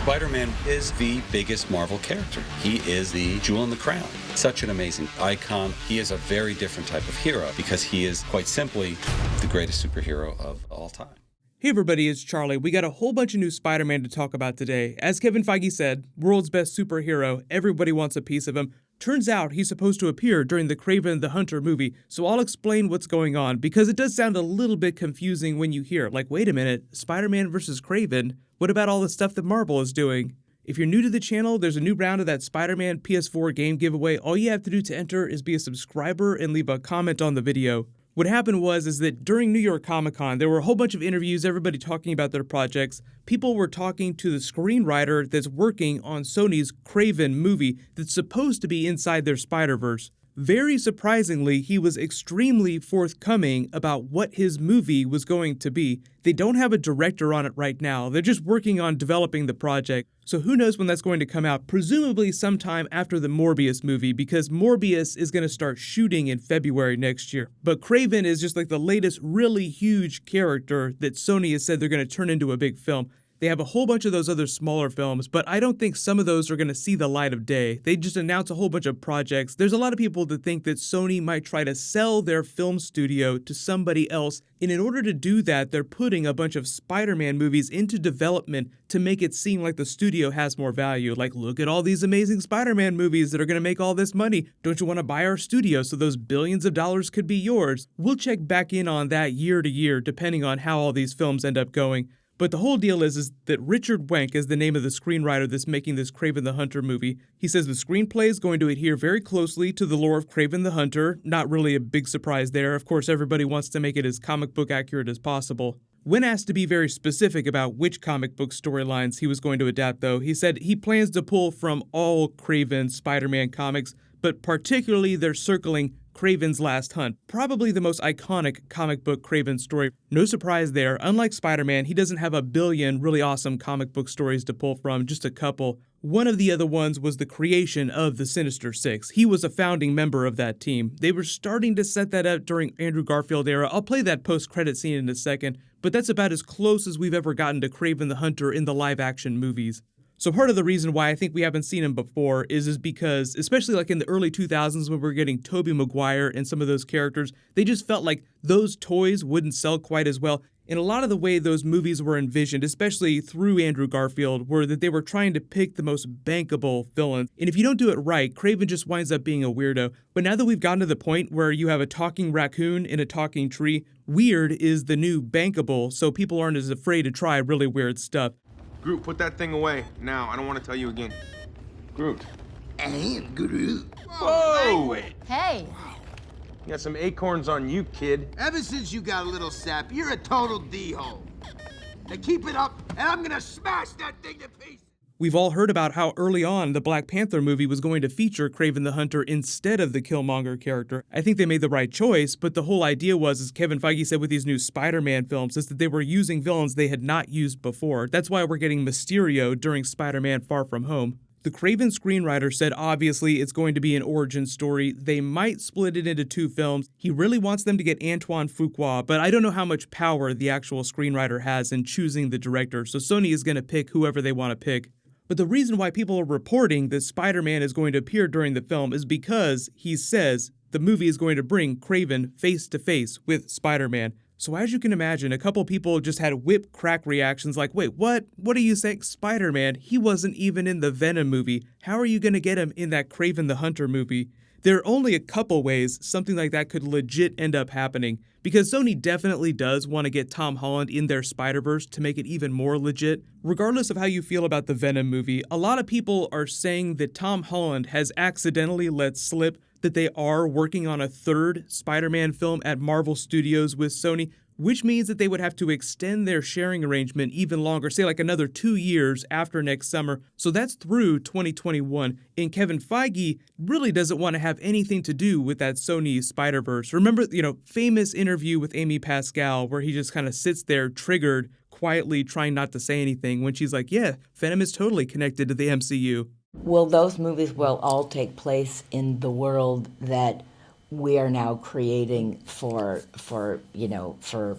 Spider-Man is the biggest Marvel character. He is the jewel in the crown. Such an amazing icon. He is a very different type of hero because he is, quite simply, the greatest superhero of all time. Hey everybody, it's Charlie. We got a whole bunch of new Spider-Man to talk about today. As Kevin Feige said, world's best superhero, everybody wants a piece of him. Turns out he's supposed to appear during the Kraven the Hunter movie, so I'll explain what's going on, because it does sound a little bit confusing when you hear it. Like, wait a minute, Spider-Man versus Kraven? What about all the stuff that Marvel is doing? If you're new to the channel, there's a new round of that Spider-Man PS4 game giveaway. All you have to do to enter is be a subscriber and leave a comment on the video. What happened was that during New York Comic Con, there were a whole bunch of interviews, everybody talking about their projects. People were talking to the screenwriter that's working on Sony's Kraven movie that's supposed to be inside their Spider-Verse. Very surprisingly, he was extremely forthcoming about what his movie was going to be. They don't have a director on it right now. They're just working on developing the project. So who knows when that's going to come out, presumably sometime after the Morbius movie, because Morbius is going to start shooting in February next year. But Kraven is just like the latest really huge character that Sony has said they're going to turn into a big film. They have a whole bunch of those other smaller films, but I don't think some of those are going to see the light of day. They just announced a whole bunch of projects. There's a lot of people that think that Sony might try to sell their film studio to somebody else, and in order to do that, they're putting a bunch of Spider-Man movies into development to make it seem like the studio has more value. Like, look at all these amazing Spider-Man movies that are going to make all this money. Don't you want to buy our studio so those billions of dollars could be yours? We'll check back in on that year to year, depending on how all these films end up going. But the whole deal is that Richard Wenk is the name of the screenwriter that's making this Kraven the Hunter movie. He says the screenplay is going to adhere very closely to the lore of Kraven the Hunter. Not really a big surprise there. Of course, everybody wants to make it as comic book accurate as possible. When asked to be very specific about which comic book storylines he was going to adapt, though, he said he plans to pull from all Kraven Spider-Man comics, but particularly they're circling Kraven's Last Hunt, probably the most iconic comic book Kraven story. No surprise there, unlike Spider-Man, he doesn't have a billion really awesome comic book stories to pull from, just a couple. One of the other ones was the creation of the Sinister Six. He was a founding member of that team. They were starting to set that up during Andrew Garfield era. I'll play that post-credit scene in a second, but that's about as close as we've ever gotten to Kraven the Hunter in the live-action movies. So part of the reason why I think we haven't seen him before is because, especially like in the early 2000s when we were getting Tobey Maguire and some of those characters, they just felt like those toys wouldn't sell quite as well. And a lot of the way those movies were envisioned, especially through Andrew Garfield, were that they were trying to pick the most bankable villains. And if you don't do it right, Kraven just winds up being a weirdo. But now that we've gotten to the point where you have a talking raccoon and a talking tree, weird is the new bankable, so people aren't as afraid to try really weird stuff. Groot, put that thing away. Now, I don't want to tell you again. Groot. I am Groot. Whoa! Hey. You got some acorns on you, kid. Ever since you got a little sap, you're a total D-hole. Now keep it up, and I'm gonna smash that thing to pieces. We've all heard about how early on the Black Panther movie was going to feature Kraven the Hunter instead of the Killmonger character. I think they made the right choice, but the whole idea was, as Kevin Feige said with these new Spider-Man films, is that they were using villains they had not used before. That's why we're getting Mysterio during Spider-Man Far From Home. The Kraven screenwriter said obviously it's going to be an origin story. They might split it into two films. He really wants them to get Antoine Fuqua, but I don't know how much power the actual screenwriter has in choosing the director, so Sony is going to pick whoever they want to pick. But the reason why people are reporting that Spider-Man is going to appear during the film is because he says the movie is going to bring Kraven face to face with Spider-Man. So as you can imagine, a couple people just had whip crack reactions like, wait, what? What are you saying? Spider-Man? He wasn't even in the Venom movie. How are you going to get him in that Kraven the Hunter movie? There are only a couple ways something like that could legit end up happening, because Sony definitely does want to get Tom Holland in their Spider-Verse to make it even more legit. Regardless of how you feel about the Venom movie, a lot of people are saying that Tom Holland has accidentally let slip that they are working on a third Spider-Man film at Marvel Studios with Sony, which means that they would have to extend their sharing arrangement even longer, say like another 2 years after next summer. So that's through 2021. And Kevin Feige really doesn't want to have anything to do with that Sony Spider-Verse. Remember, famous interview with Amy Pascal where he just kind of sits there triggered, quietly trying not to say anything when she's like, yeah, Venom is totally connected to the MCU. Well, those movies will all take place in the world that we are now creating for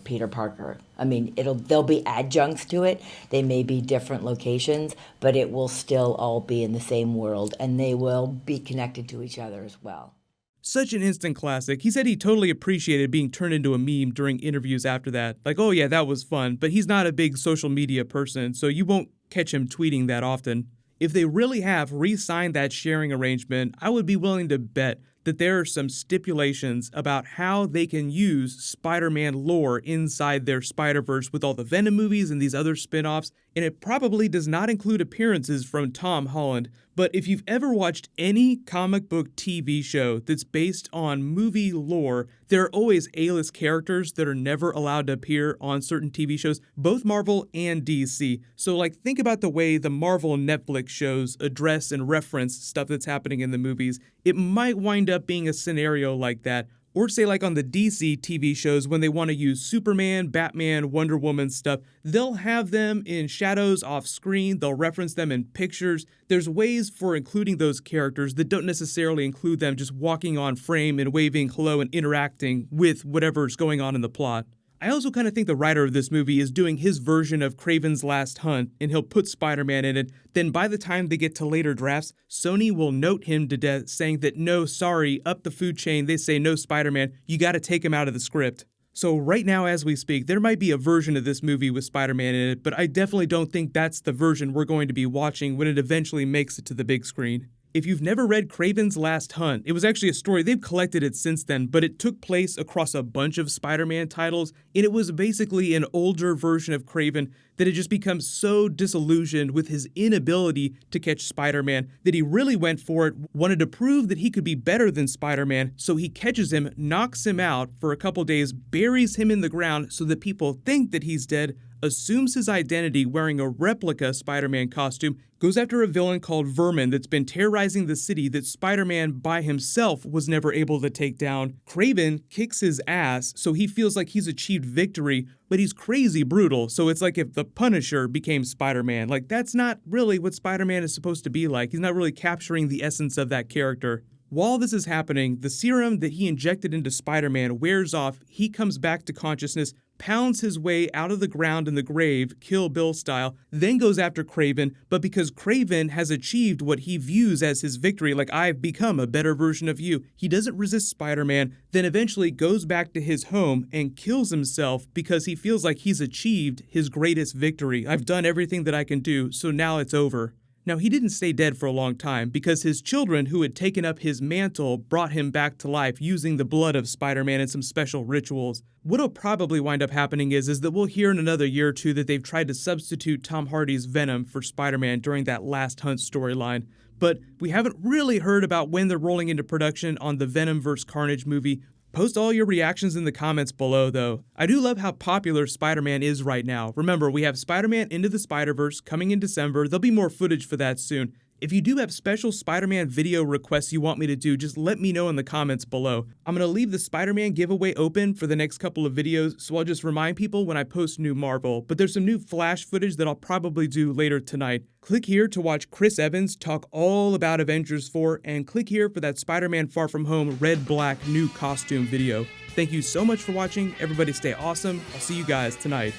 Peter Parker. I mean, there'll be adjuncts to it. They may be different locations, but it will still all be in the same world, and they will be connected to each other as well. Such an instant classic. He said he totally appreciated being turned into a meme during interviews after that. Like, oh yeah, that was fun, but he's not a big social media person, so you won't catch him tweeting that often. If they really have re-signed that sharing arrangement, I would be willing to bet that there are some stipulations about how they can use Spider-Man lore inside their Spider-Verse with all the Venom movies and these other spin-offs, and it probably does not include appearances from Tom Holland. But if you've ever watched any comic book TV show that's based on movie lore, there are always A-list characters that are never allowed to appear on certain TV shows, both Marvel and DC. So like, think about the way the Marvel and Netflix shows address and reference stuff that's happening in the movies. It might wind up being a scenario like that. Or say like on the DC TV shows, when they want to use Superman, Batman, Wonder Woman stuff, they'll have them in shadows off screen, they'll reference them in pictures. There's ways for including those characters that don't necessarily include them just walking on frame and waving hello and interacting with whatever's going on in the plot. I also kind of think the writer of this movie is doing his version of Kraven's Last Hunt, and he'll put Spider-Man in it. Then by the time they get to later drafts, Sony will note him to death, saying that no, sorry, up the food chain, they say no Spider-Man, you gotta take him out of the script. So right now as we speak, there might be a version of this movie with Spider-Man in it, but I definitely don't think that's the version we're going to be watching when it eventually makes it to the big screen. If you've never read Kraven's Last Hunt, it was actually a story, they've collected it since then, but it took place across a bunch of Spider-Man titles, and it was basically an older version of Kraven that had just become so disillusioned with his inability to catch Spider-Man that he really went for it, wanted to prove that he could be better than Spider-Man, so he catches him, knocks him out for a couple days, buries him in the ground so that people think that he's dead, assumes his identity wearing a replica Spider-Man costume, goes after a villain called Vermin that's been terrorizing the city that Spider-Man by himself was never able to take down. Kraven kicks his ass, so he feels like he's achieved victory, but he's crazy brutal, so it's like if the Punisher became Spider-Man. Like, that's not really what Spider-Man is supposed to be like. He's not really capturing the essence of that character. While this is happening, the serum that he injected into Spider-Man wears off, he comes back to consciousness, pounds his way out of the ground in the grave, Kill Bill style, then goes after Kraven, but because Kraven has achieved what he views as his victory, like I've become a better version of you, he doesn't resist Spider-Man, then eventually goes back to his home and kills himself because he feels like he's achieved his greatest victory. I've done everything that I can do, so now it's over. Now, he didn't stay dead for a long time because his children who had taken up his mantle brought him back to life using the blood of Spider-Man and some special rituals. What'll probably wind up happening is that we'll hear in another year or two that they've tried to substitute Tom Hardy's Venom for Spider-Man during that Last Hunt storyline. But we haven't really heard about when they're rolling into production on the Venom vs. Carnage movie. Post all your reactions in the comments below, though. I do love how popular Spider-Man is right now. Remember, we have Spider-Man Into the Spider-Verse coming in December. There'll be more footage for that soon. If you do have special Spider-Man video requests you want me to do, just let me know in the comments below. I'm going to leave the Spider-Man giveaway open for the next couple of videos, so I'll just remind people when I post new Marvel. But there's some new Flash footage that I'll probably do later tonight. Click here to watch Chris Evans talk all about Avengers 4, and click here for that Spider-Man Far From Home red-black new costume video. Thank you so much for watching. Everybody stay awesome. I'll see you guys tonight.